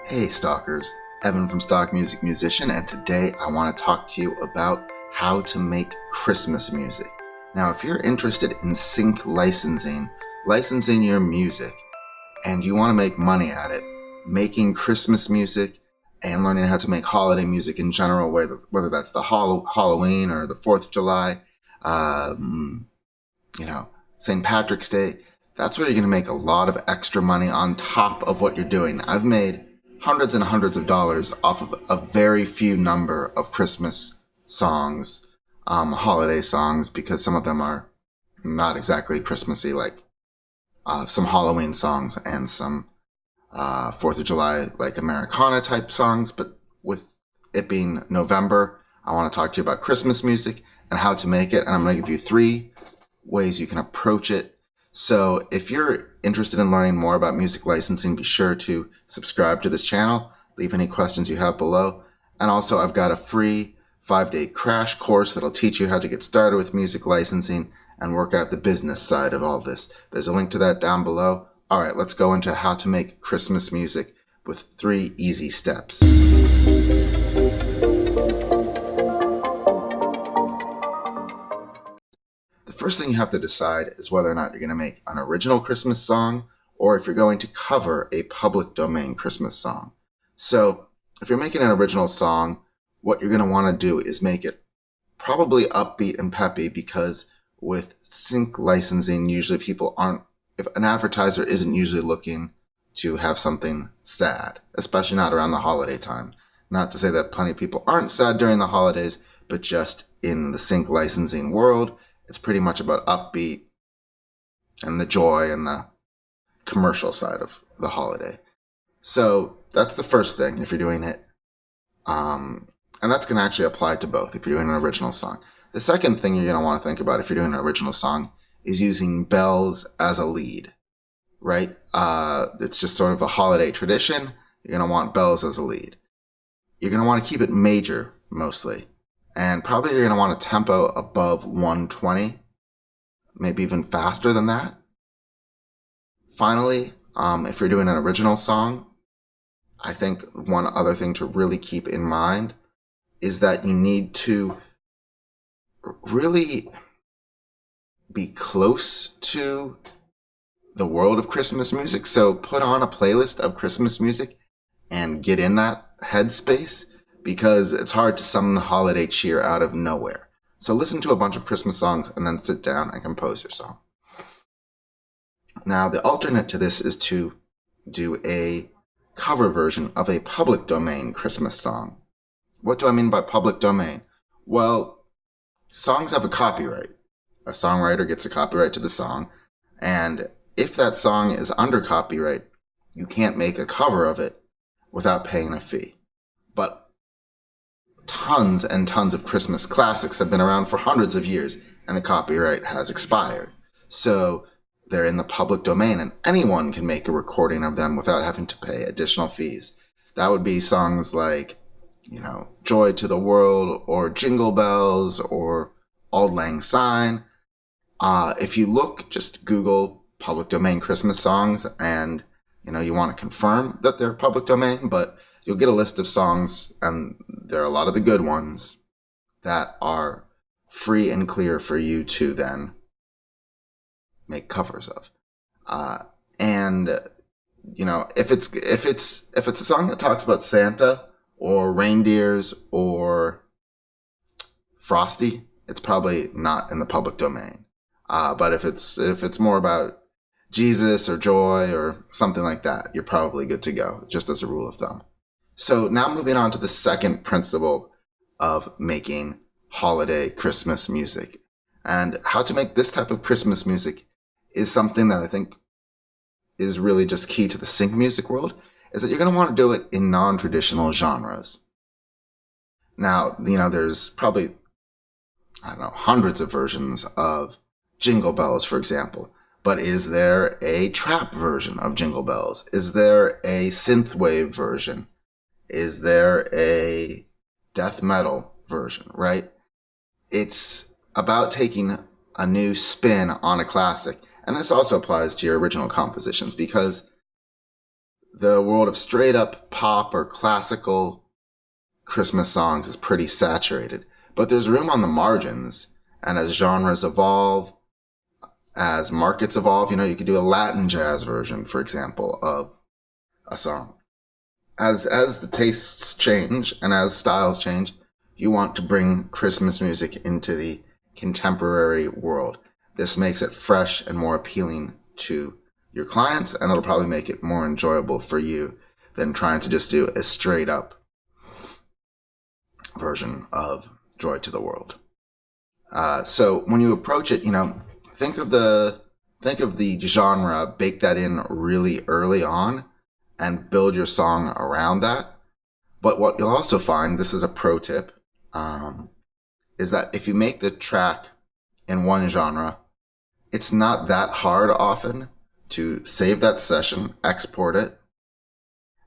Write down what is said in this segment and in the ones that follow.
Hey stalkers, Evan from Stock Music Musician, and today I want to talk to you about how to make Christmas music. Now, if you're interested in sync licensing your music, and you want to make money at it, making Christmas music and learning how to make holiday music in general, whether that's the Halloween or the 4th of July, St. Patrick's Day, that's where you're going to make a lot of extra money on top of what you're doing. I've made hundreds and hundreds of dollars off of a very few number of Christmas songs, holiday songs, because some of them are not exactly Christmassy, like some Halloween songs and some 4th of July, like Americana type songs. But with it being November, I want to talk to you about Christmas music and how to make it. And I'm going to give you 3 ways you can approach it. So if you're interested in learning more about music licensing, be sure to subscribe to this channel, leave any questions you have below. And also I've got a free 5-day crash course that'll teach you how to get started with music licensing and work out the business side of all this. There's a link to that down below. All right, let's go into how to make Christmas music with 3 easy steps. The first thing you have to decide is whether or not you're going to make an original Christmas song or if you're going to cover a public domain Christmas song. So if you're making an original song, what you're going to want to do is make it probably upbeat and peppy, because with sync licensing, usually if an advertiser isn't usually looking to have something sad, especially not around the holiday time. Not to say that plenty of people aren't sad during the holidays, but just in the sync licensing world, it's pretty much about upbeat and the joy and the commercial side of the holiday. So that's the first thing if you're doing it. And that's going to actually apply to both if you're doing an original song. The second thing you're going to want to think about if you're doing an original song is using bells as a lead, right? It's just sort of a holiday tradition. You're going to want bells as a lead. You're going to want to keep it major mostly. And probably you're going to want a tempo above 120, maybe even faster than that. Finally, if you're doing an original song, I think one other thing to really keep in mind is that you need to really be close to the world of Christmas music. So put on a playlist of Christmas music and get in that headspace, because it's hard to summon the holiday cheer out of nowhere. So listen to a bunch of Christmas songs and then sit down and compose your song. Now, the alternate to this is to do a cover version of a public domain Christmas song. What do I mean by public domain? Well, songs have a copyright. A songwriter gets a copyright to the song, and if that song is under copyright, you can't make a cover of it without paying a fee. But tons and tons of Christmas classics have been around for hundreds of years, and the copyright has expired. So they're in the public domain, and anyone can make a recording of them without having to pay additional fees. That would be songs like, Joy to the World, or Jingle Bells, or Auld Lang Syne. If you just Google public domain Christmas songs, and you want to confirm that they're public domain, but you'll get a list of songs, and there are a lot of the good ones that are free and clear for you to then make covers of. If it's a song that talks about Santa or reindeers or Frosty, it's probably not in the public domain. But if it's more about Jesus or joy or something like that, you're probably good to go, just as a rule of thumb. So now moving on to the second principle of making holiday Christmas music. And how to make this type of Christmas music is something that I think is really just key to the sync music world, is that you're going to want to do it in non-traditional genres. Now, there's probably, hundreds of versions of Jingle Bells, for example. But is there a trap version of Jingle Bells? Is there a synthwave version? Is there a death metal version, right? It's about taking a new spin on a classic. And this also applies to your original compositions, because the world of straight up pop or classical Christmas songs is pretty saturated, but there's room on the margins. And as genres evolve, as markets evolve, you could do a Latin jazz version, for example, of a song. As the tastes change and as styles change, you want to bring Christmas music into the contemporary world. This makes it fresh and more appealing to your clients, and it'll probably make it more enjoyable for you than trying to just do a straight up version of Joy to the World. So when you approach it, think of the genre, bake that in really early on, and build your song around that. But what you'll also find, this is a pro tip, is that if you make the track in one genre, it's not that hard often to save that session, export it,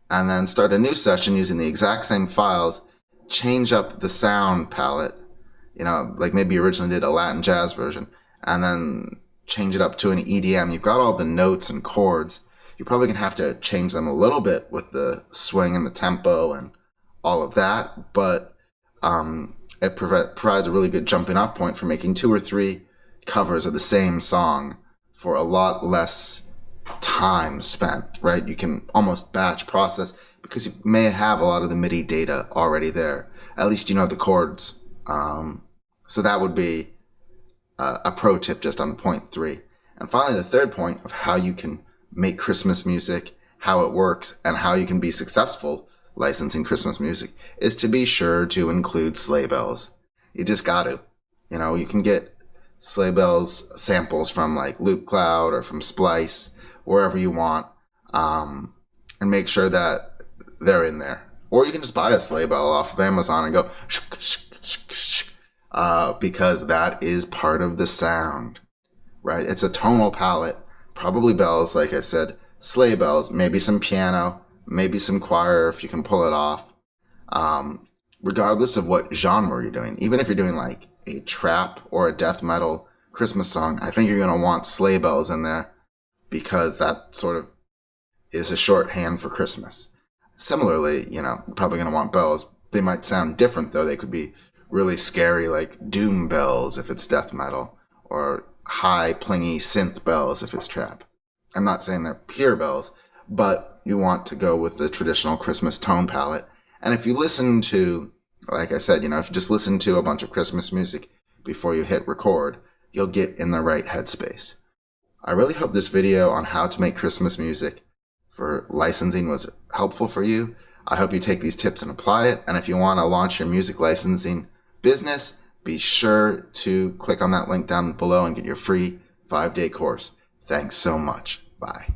and then start a new session using the exact same files, change up the sound palette, like maybe you originally did a Latin jazz version, and then change it up to an EDM. You've got all the notes and chords. You're probably going to have to change them a little bit with the swing and the tempo and all of that, but it provides a really good jumping off point for making 2 or 3 covers of the same song for a lot less time spent, right? You can almost batch process because you may have a lot of the MIDI data already there. At least you know the chords. So that would be a pro tip just on point 3. And finally, the third point of how you can make Christmas music, how it works, and how you can be successful licensing Christmas music is to be sure to include sleigh bells. You just got to. You can get sleigh bells samples from like Loop Cloud or from Splice, wherever you want, and make sure that they're in there. Or you can just buy a sleigh bell off of Amazon and go shk, shk, shk, shk, because that is part of the sound, right? It's a tonal palette, probably bells, like I said, sleigh bells, maybe some piano, maybe some choir if you can pull it off. Regardless of what genre you're doing, even if you're doing like a trap or a death metal Christmas song, I think you're going to want sleigh bells in there because that sort of is a shorthand for Christmas. Similarly, you're probably going to want bells. They might sound different though. They could be really scary like doom bells if it's death metal, or high plingy synth bells if it's trap. I'm not saying they're pure bells, but you want to go with the traditional Christmas tone palette. And if you listen to, like I said, if you just listen to a bunch of Christmas music before you hit record, you'll get in the right headspace. I really hope this video on how to make Christmas music for licensing was helpful for you. I hope you take these tips and apply it. And if you want to launch your music licensing business, be sure to click on that link down below and get your free 5-day course. Thanks so much. Bye.